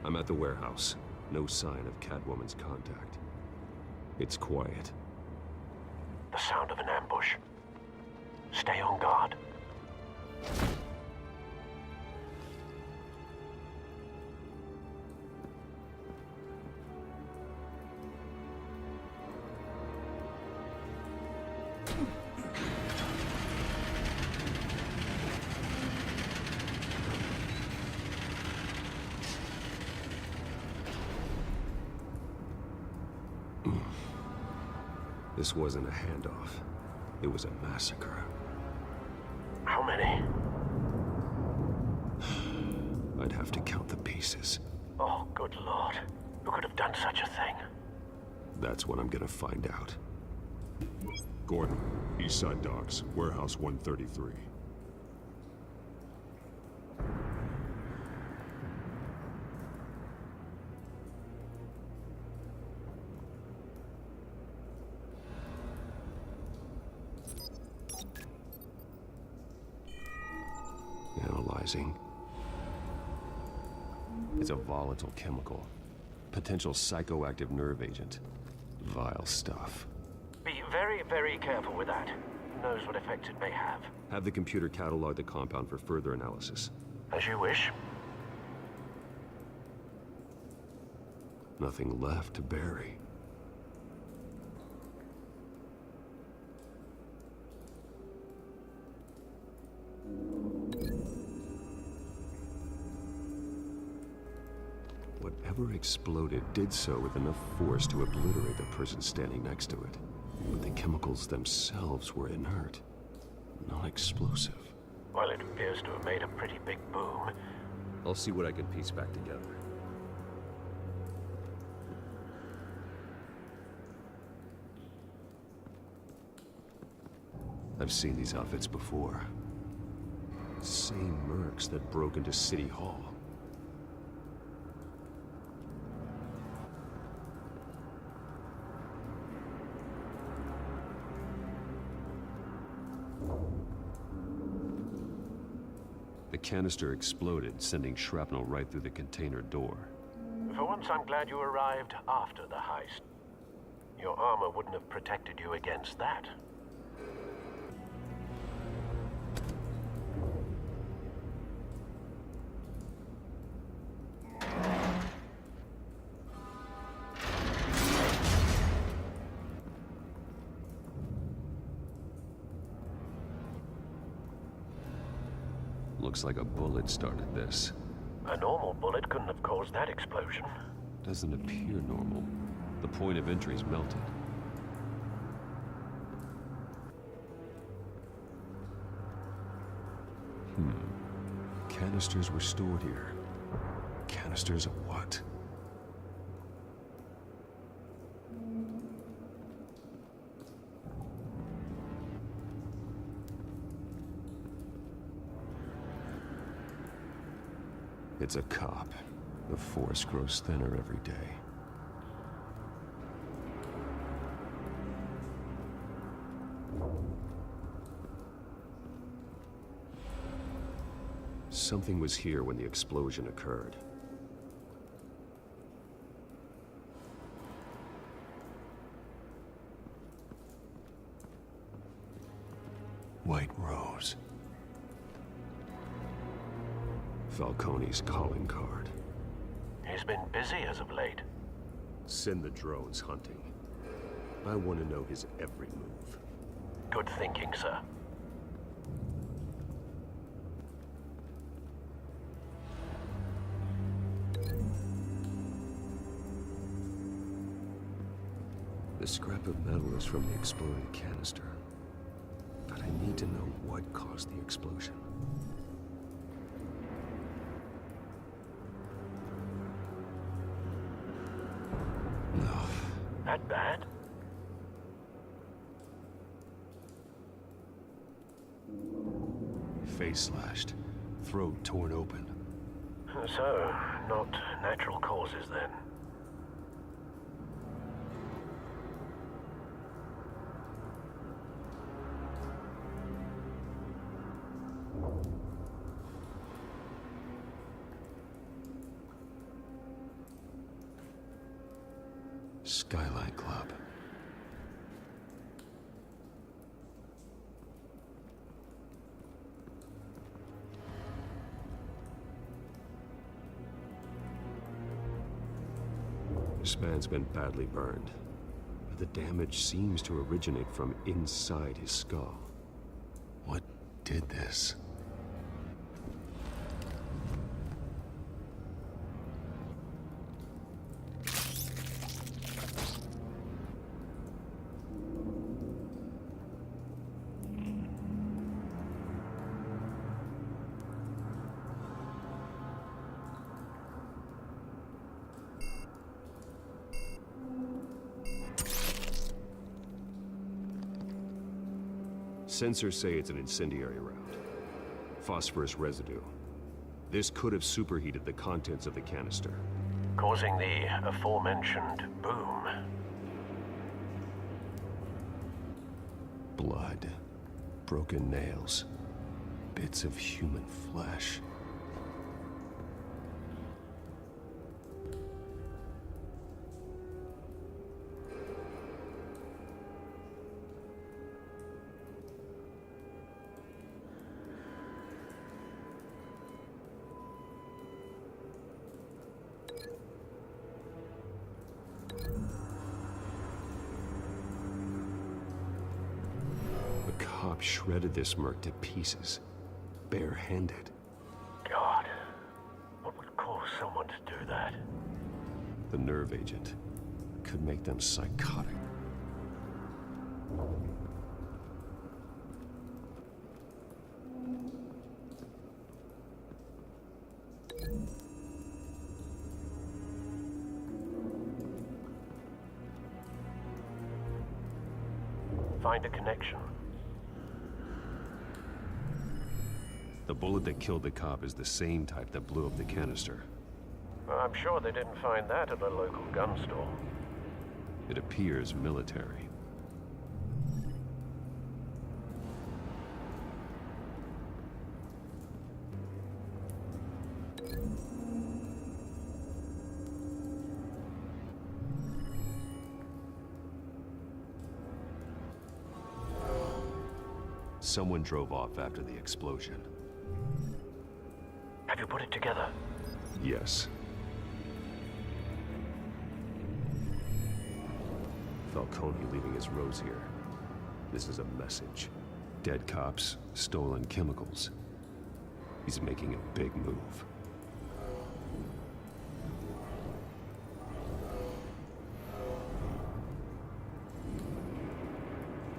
I'm at the warehouse. No sign of Catwoman's contact. It's quiet. The sound of an ambush. Stay on guard. This wasn't a handoff. It was a massacre. How many? I'd have to count the pieces. Oh, good Lord. Who could have done such a thing? That's what I'm gonna find out. Gordon, Eastside Docks, Warehouse 133. Analyzing. It's a volatile chemical. Potential psychoactive nerve agent. Vile stuff. Be very, very careful with that. Who knows what effects it may have. Have the computer catalog the compound for further analysis. As you wish. Nothing left to bury. Whatever exploded did so with enough force to obliterate the person standing next to it. But the chemicals themselves were inert, not explosive. Well, it appears to have made a pretty big boom. I'll see what I can piece back together. I've seen these outfits before. Same mercs that broke into City Hall. The canister exploded, sending shrapnel right through the container door. For once, I'm glad you arrived after the heist. Your armor wouldn't have protected you against that. Looks like a bullet started this. A normal bullet couldn't have caused that explosion. Doesn't appear normal. The point of entry's melted. Canisters were stored here. Canisters of what? It's a cop. The force grows thinner every day. Something was here when the explosion occurred. White Rose. Falcone's calling card. He's been busy as of late. Send the drones hunting. I want to know his every move. Good thinking, sir. The scrap of metal is from the exploded canister. But I need to know what caused the explosion. No. That bad? Face slashed. Throat torn open. So, not natural causes then. Skyline Club. This man's been badly burned, but the damage seems to originate from inside his skull. What did this? Sensors say it's an incendiary round. Phosphorus residue. This could have superheated the contents of the canister, causing the aforementioned boom. Blood, broken nails, bits of human flesh. Shredded this merc to pieces, barehanded. God, what would cause someone to do that? The nerve agent could make them psychotic. Find a connection. The bullet that killed the cop is the same type that blew up the canister. Well, I'm sure they didn't find that at a local gun store. It appears military. Someone drove off after the explosion. Have you put it together? Yes. Falcone leaving his rose here. This is a message. Dead cops, stolen chemicals. He's making a big move.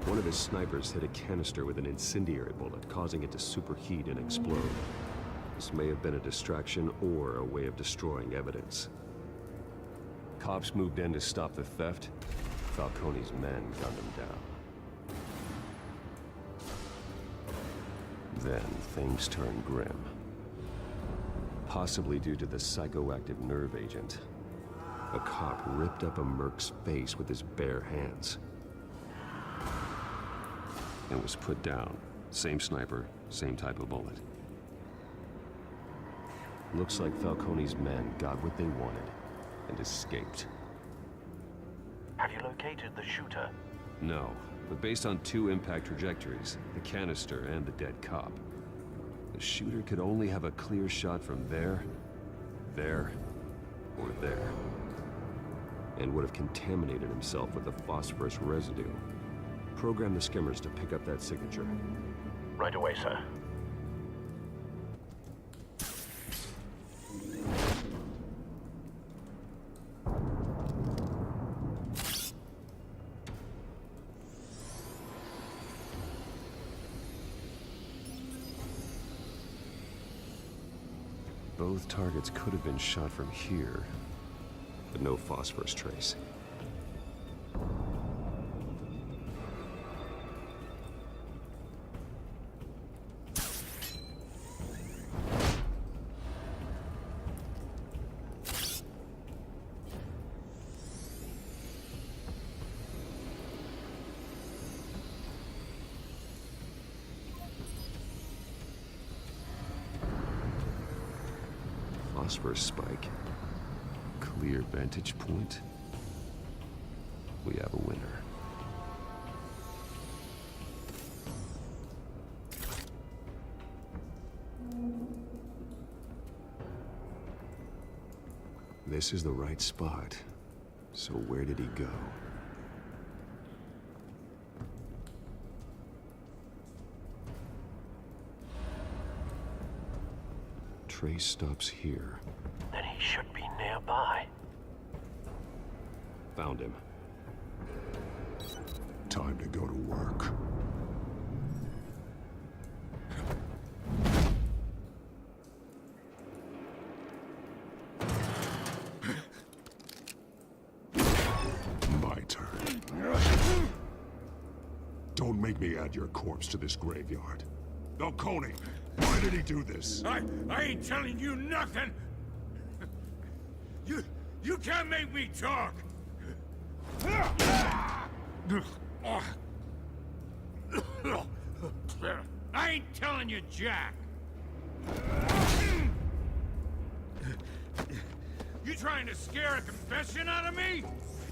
One of his snipers hit a canister with an incendiary bullet, causing it to superheat and explode. This may have been a distraction or a way of destroying evidence. Cops moved in to stop the theft. Falcone's men gunned him down. Then things turned grim. Possibly due to the psychoactive nerve agent. A cop ripped up a merc's face with his bare hands. And was put down. Same sniper, same type of bullet. Looks like Falcone's men got what they wanted and escaped. Have you located the shooter? No, but based on two impact trajectories, the canister and the dead cop, the shooter could only have a clear shot from there, or there, and would have contaminated himself with the phosphorus residue. Program the skimmers to pick up that signature. Right away, sir. Both targets could have been shot from here, but no phosphorus trace. Phosphorus spike. Clear vantage point. we have a winner. This is the right spot. So where did he go? Trace stops here. Then he should be nearby. Found him. Time to go to work. My turn. Don't make me add your corpse to this graveyard. Falcone, why did he do this? I ain't telling you nothing! You can't make me talk! I ain't telling you jack! You trying to scare a confession out of me?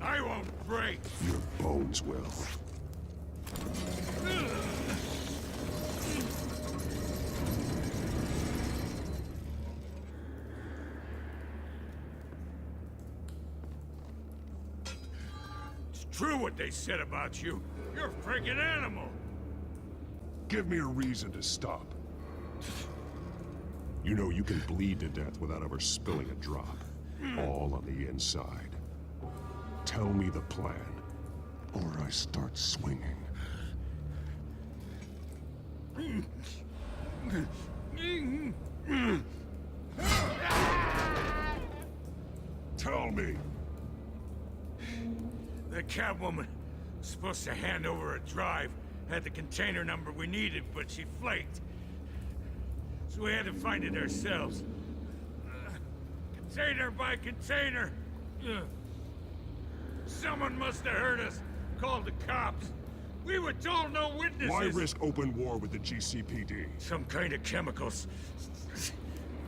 I won't break! Your bones will. It's true what they said about you. You're a friggin' animal! Give me a reason to stop. You know you can bleed to death without ever spilling a drop. All on the inside. Tell me the plan, or I start swinging. Tell me! The Catwoman was supposed to hand over a drive, had the container number we needed, but she flaked. So we had to find it ourselves. Container by container. Someone must have heard us, called the cops. We were told no witnesses. Why risk open war with the GCPD? Some kind of chemicals.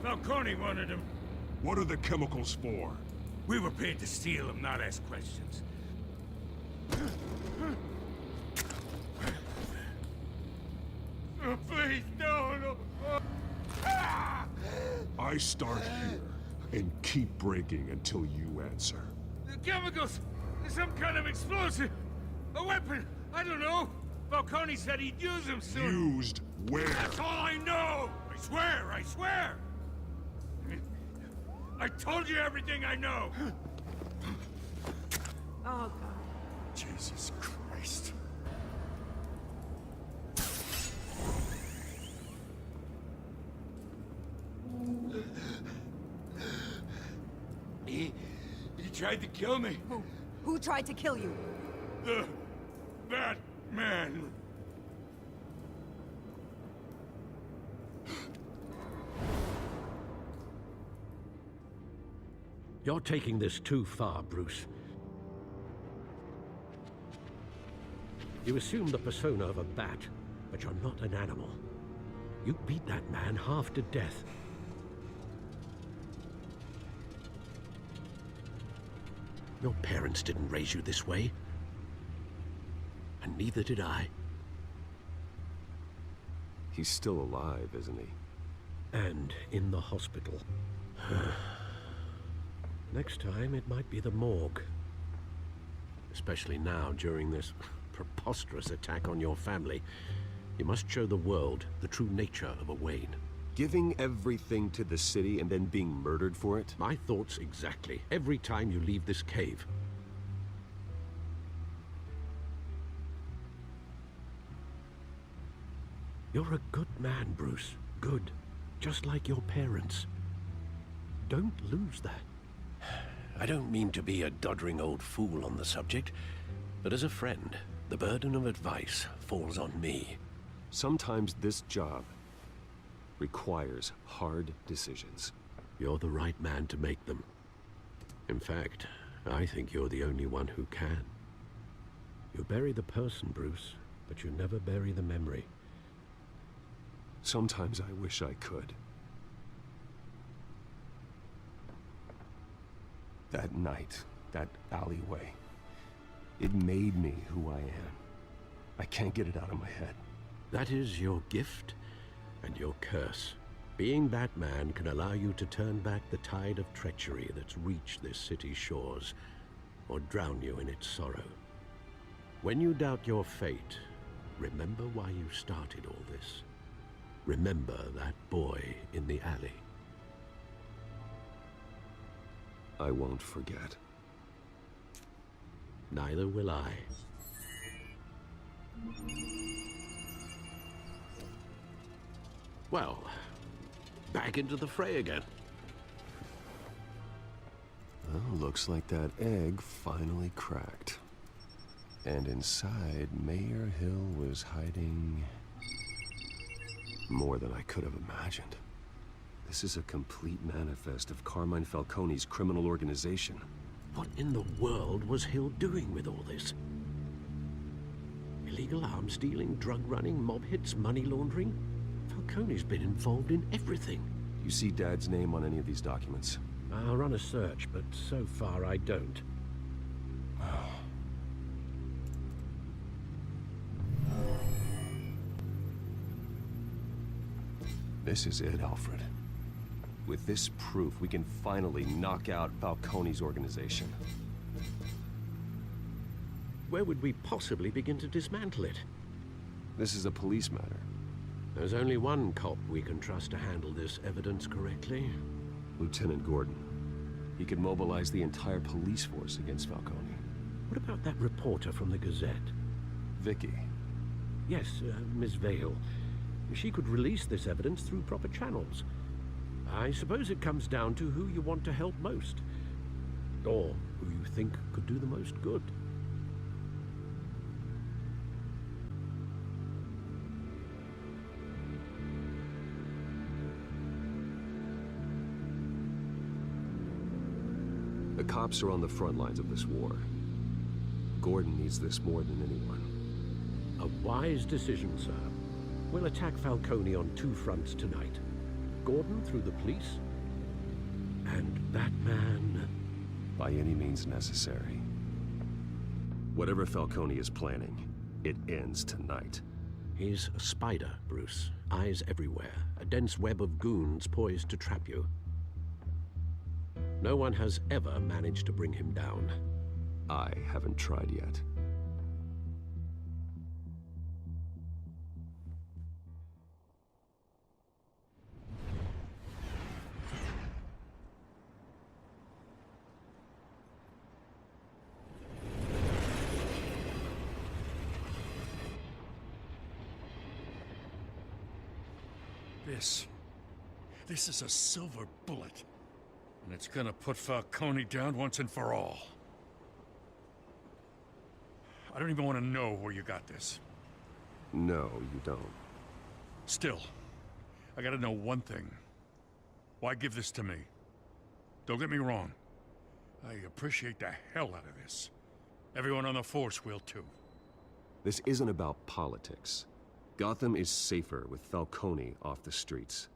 Falcone wanted them. What are the chemicals for? We were paid to steal them, not ask questions. Oh, please, no. I start here and keep breaking until you answer. The chemicals! Some kind of explosive! A weapon! I don't know! Falcone said he'd use them soon! Used where? That's all I know! I swear! I told you everything I know! Oh, God. Jesus Christ. He tried to kill me. Who tried to kill you? The Batman. You're taking this too far, Bruce. You assume the persona of a bat, but you're not an animal. You beat that man half to death. Your parents didn't raise you this way. And neither did I. He's still alive, isn't he? And in the hospital. Next time, it might be the morgue. Especially now, during this preposterous attack on your family. You must show the world the true nature of a Wayne. Giving everything to the city and then being murdered for it? My thoughts exactly. Every time you leave this cave. You're a good man, Bruce. Good. Just like your parents. Don't lose that. I don't mean to be a doddering old fool on the subject, but as a friend, the burden of advice falls on me. Sometimes this job requires hard decisions. You're the right man to make them. In fact, I think you're the only one who can. You bury the person, Bruce, but you never bury the memory. Sometimes I wish I could. That night, that alleyway. It made me who I am. I can't get it out of my head. That is your gift and your curse. Being Batman can allow you to turn back the tide of treachery that's reached this city's shores, or drown you in its sorrow. When you doubt your fate, remember why you started all this. Remember that boy in the alley. I won't forget. Neither will I. Well, back into the fray again. Well, looks like that egg finally cracked. And inside, Mayor Hill was hiding more than I could have imagined. This is a complete manifest of Carmine Falcone's criminal organization. What in the world was Hill doing with all this? Illegal arms dealing, drug running, mob hits, money laundering? Falcone's been involved in everything. You see Dad's name on any of these documents? I'll run a search, but so far I don't. This is it, Alfred. With this proof, we can finally knock out Falcone's organization. Where would we possibly begin to dismantle it? This is a police matter. There's only one cop we can trust to handle this evidence correctly. Lieutenant Gordon. He could mobilize the entire police force against Falcone. What about that reporter from the Gazette? Vicky. Yes, Miss Vale. She could release this evidence through proper channels. I suppose it comes down to who you want to help most. Or who you think could do the most good. The cops are on the front lines of this war. Gordon needs this more than anyone. A wise decision, sir. We'll attack Falcone on two fronts tonight. Gordon through the police, and Batman... by any means necessary. Whatever Falcone is planning, it ends tonight. He's a spider, Bruce. Eyes everywhere. A dense web of goons poised to trap you. No one has ever managed to bring him down. I haven't tried yet. This is a silver bullet. And it's gonna put Falcone down once and for all. I don't even want to know where you got this. No, you don't. Still, I gotta know one thing. Why give this to me? Don't get me wrong. I appreciate the hell out of this. Everyone on the force will too. This isn't about politics. Gotham is safer with Falcone off the streets.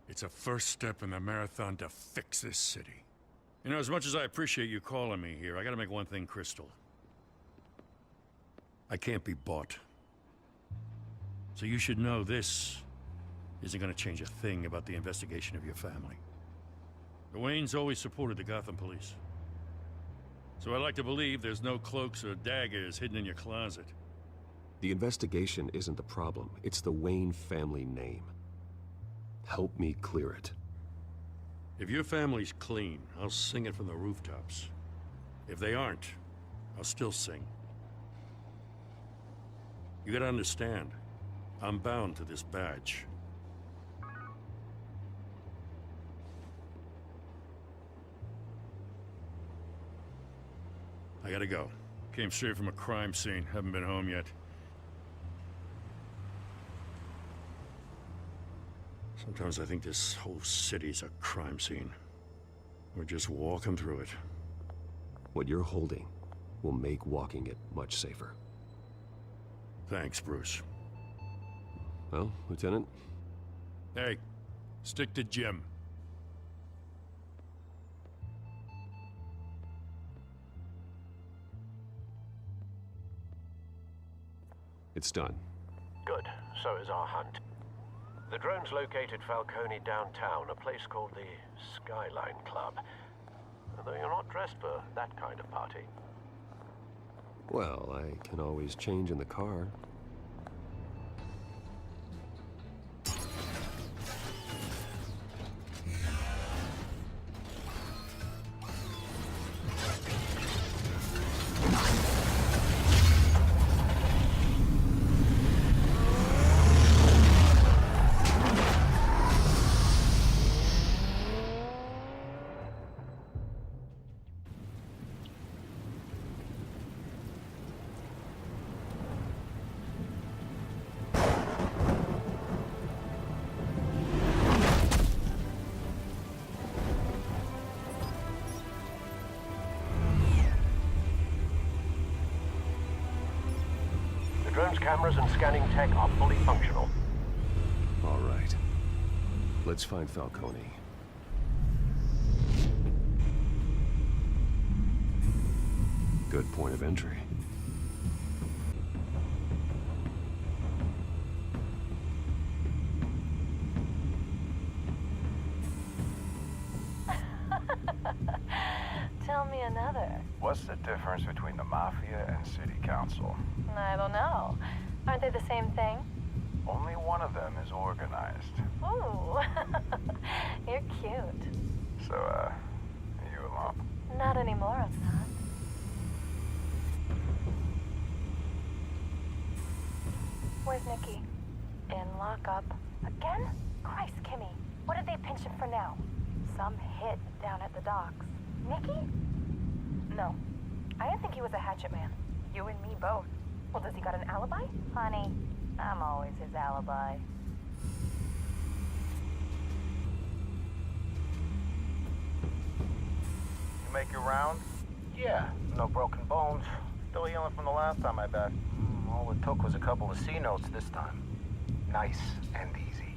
It's a first step in the marathon to fix this city. You know, as much as I appreciate you calling me here, I gotta make one thing crystal. I can't be bought. So you should know this isn't gonna change a thing about the investigation of your family. The Waynes always supported the Gotham police. So I like to believe there's no cloaks or daggers hidden in your closet. The investigation isn't the problem. It's the Wayne family name. Help me clear it. If your family's clean, I'll sing it from the rooftops. If they aren't, I'll still sing. You gotta understand, I'm bound to this badge. I gotta go. Came straight from a crime scene, haven't been home yet. Sometimes I think this whole city's a crime scene. We're just walking through it. What you're holding will make walking it much safer. Thanks, Bruce. Well, Lieutenant? Hey, stick to Jim. It's done. Good. So is our hunt. The drones located Falcone downtown, a place called the Skyline Club. Though you're not dressed for that kind of party. Well, I can always change in the car. The drone's cameras and scanning tech are fully functional. All right. Let's find Falcone. Good point of entry. Tell me another. What's the difference between the Mafia and City Council? I don't know. Aren't they the same thing? Only one of them is organized. Ooh, you're cute. So, are you alone? Not anymore, I'm not. Where's Nikki? In lockup. Again? Christ, Kimmy. What did they pinch him for now? Some hit down at the docks. Nikki? No. I didn't think he was a hatchet man. You and me both. Well, does he got an alibi? Honey, I'm always his alibi. You make your round? Yeah, no broken bones. Still healing from the last time I bet. All it took was a couple of C notes this time. Nice and easy.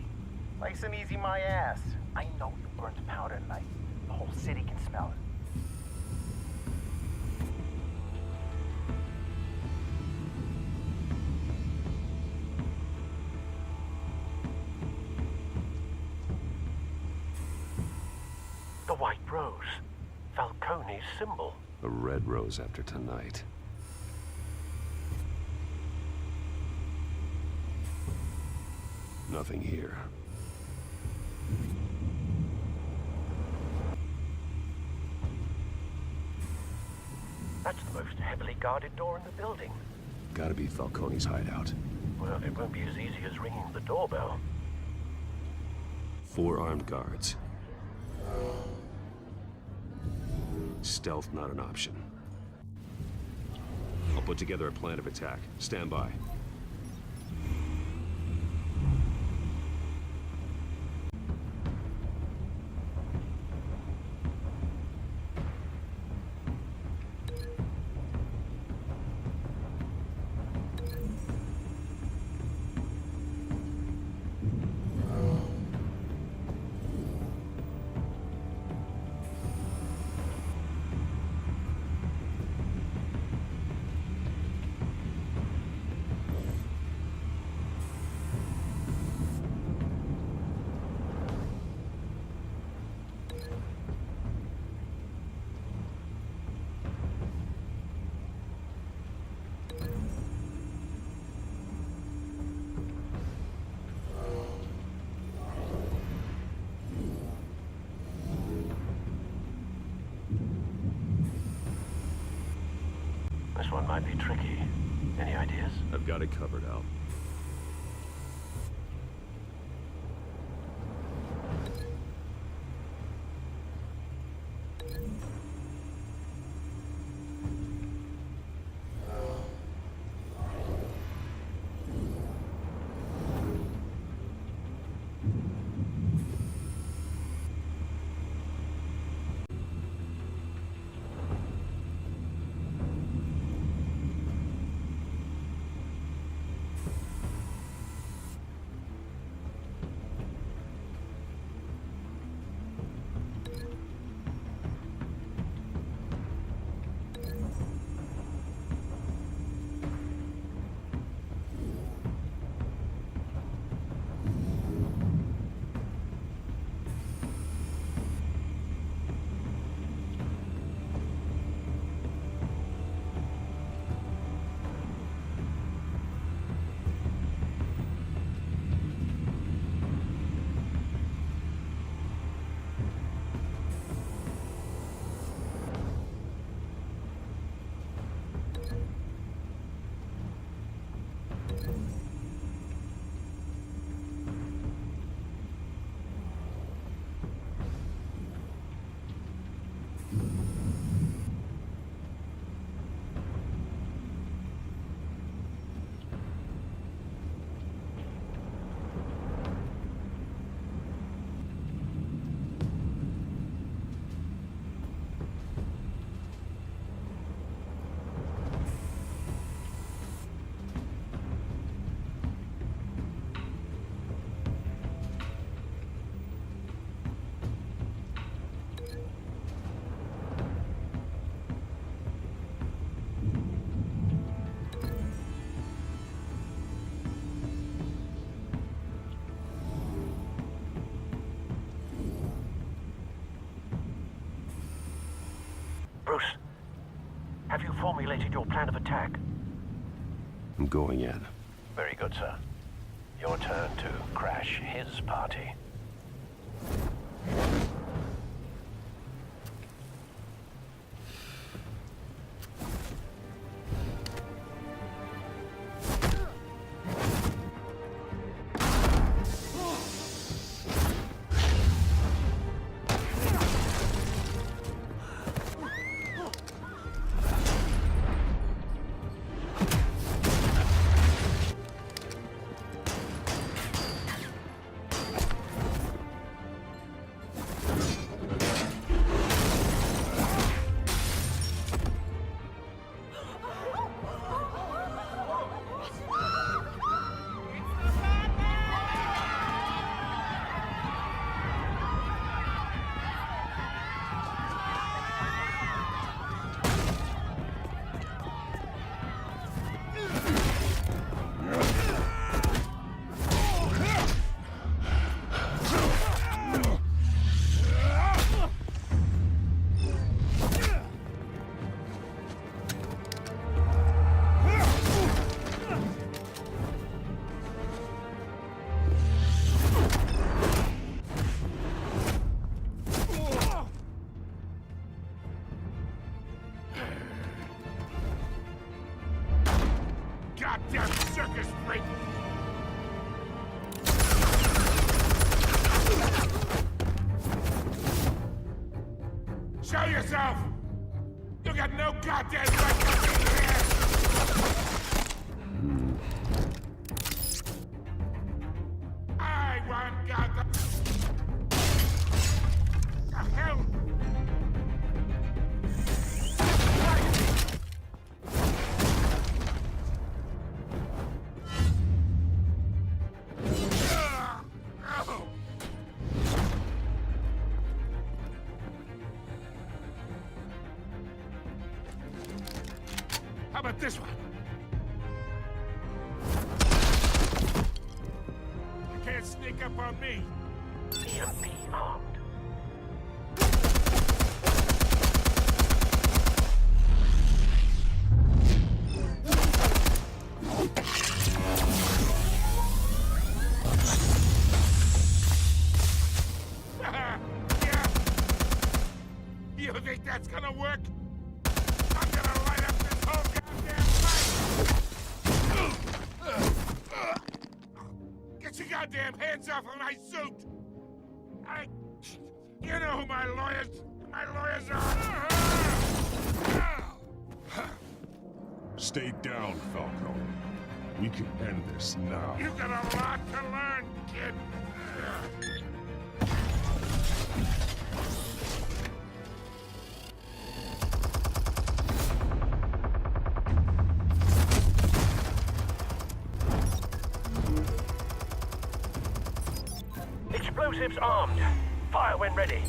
Nice and easy my ass. I know you burned powder tonight. The whole city can smell it. The white rose. Falcone's symbol. A red rose after tonight. Nothing here. That's the most heavily guarded door in the building. Gotta be Falcone's hideout. Well, it won't be as easy as ringing the doorbell. 4 armed guards. Stealth not an option. I'll put together a plan of attack. Stand by. This one might be tricky. Any ideas? I've got it covered, Al. completed your plan of attack? I'm going in. Very good, sir. Your turn to crash his party. Goddamn circus freak! Show yourself! You got no goddamn right to be here! I want goddamn... The hell? How about this one? You can't sneak up on me. EMP armed. Yeah. You think that's gonna work? I'm gonna light up this whole goddamn place! Get your goddamn hands off of my suit! You know who my lawyers are! Stay down, Falcone. We can end this now. You got a lot to learn, kid! Explosives armed. Fire when ready.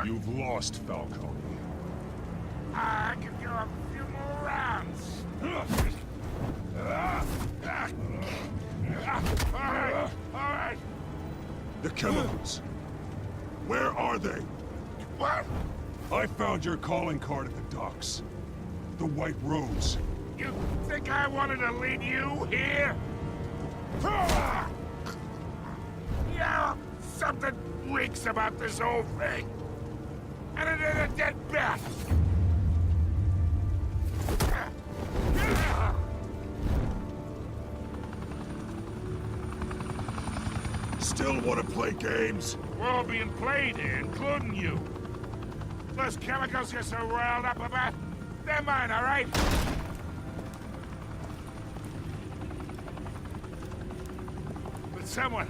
You've lost, Falcone. I can go a few more rounds. All right. The chemicals. Where are they? What? I found your calling card at the docks. The White Rose. You think I wanted to lead you here? Yeah, something reeks about this whole thing. And it is a dead bat. Still want to play games? We're all being played here, including you. Those chemicals you're so riled up about, they're mine, all right? But someone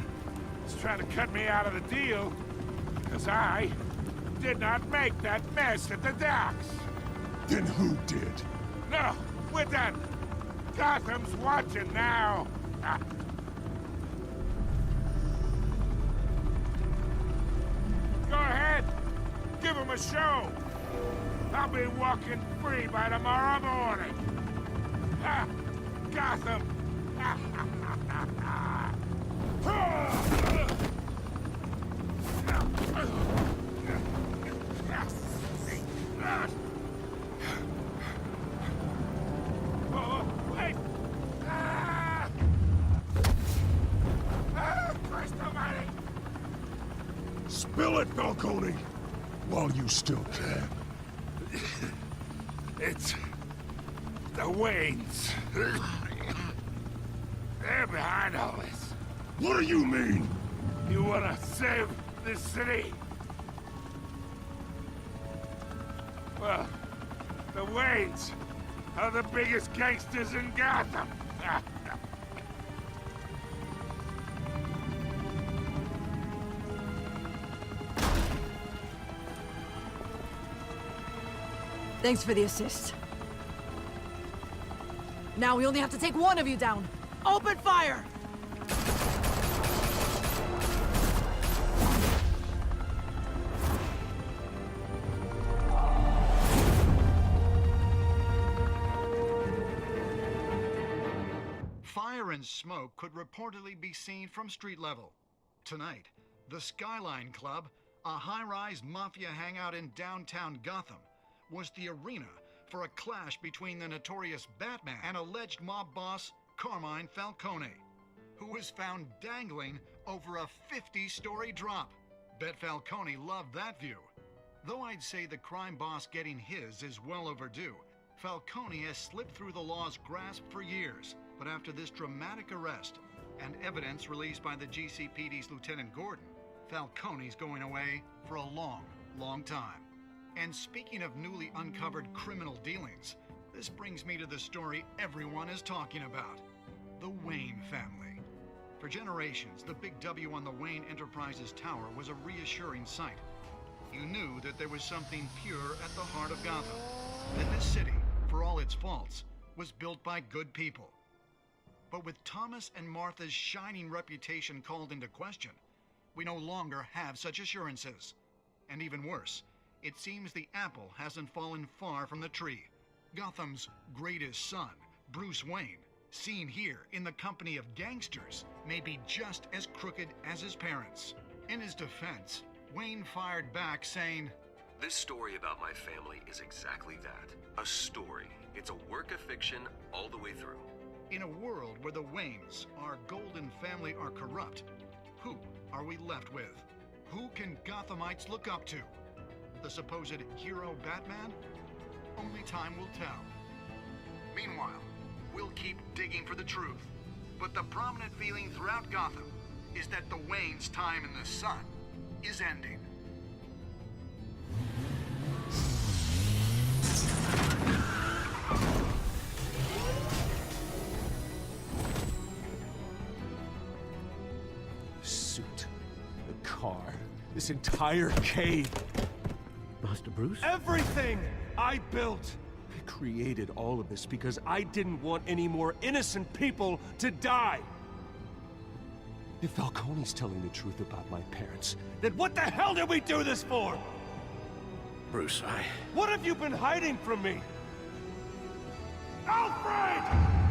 is trying to cut me out of the deal, because I did not make that mess at the docks. Then who did? No, we're done. Gotham's watching now. Go ahead. Give him a show. I'll be walking free by tomorrow morning. Gotham. Oh, wait. Christ almighty. Spill it, Falcone! While you still can. It's the Waynes. They're behind all this. What do you mean? You wanna save this city? Well, the Waynes are the biggest gangsters in Gotham. Thanks for the assist. Now we only have to take one of you down. Open fire! Fire and smoke could reportedly be seen from street level. Tonight, the Skyline Club, a high-rise mafia hangout in downtown Gotham, was the arena for a clash between the notorious Batman and alleged mob boss Carmine Falcone, who was found dangling over a 50-story drop. Bet Falcone loved that view. Though I'd say the crime boss getting his is well overdue, Falcone has slipped through the law's grasp for years. But after this dramatic arrest and evidence released by the GCPD's Lieutenant Gordon, Falcone's going away for a long, long time. And speaking of newly uncovered criminal dealings, this brings me to the story everyone is talking about. The Wayne family. For generations, the big W on the Wayne Enterprises tower was a reassuring sight. You knew that there was something pure at the heart of Gotham. That this city, for all its faults, was built by good people. But with Thomas and Martha's shining reputation called into question, we no longer have such assurances. And even worse, it seems the apple hasn't fallen far from the tree. Gotham's greatest son, Bruce Wayne, seen here in the company of gangsters, may be just as crooked as his parents. In his defense, Wayne fired back saying, This story about my family is exactly that. A story. It's a work of fiction all the way through. In a world where the Waynes, our golden family, are corrupt, who are we left with? Who can Gothamites look up to? The supposed hero Batman? Only time will tell. Meanwhile, we'll keep digging for the truth. But the prominent feeling throughout Gotham is that the Waynes' time in the sun is ending. Suit, the car, this entire cave. Master Bruce? Everything I built! I created all of this because I didn't want any more innocent people to die! If Falcone's telling the truth about my parents, then what the hell did we do this for? Bruce, What have you been hiding from me? Alfred!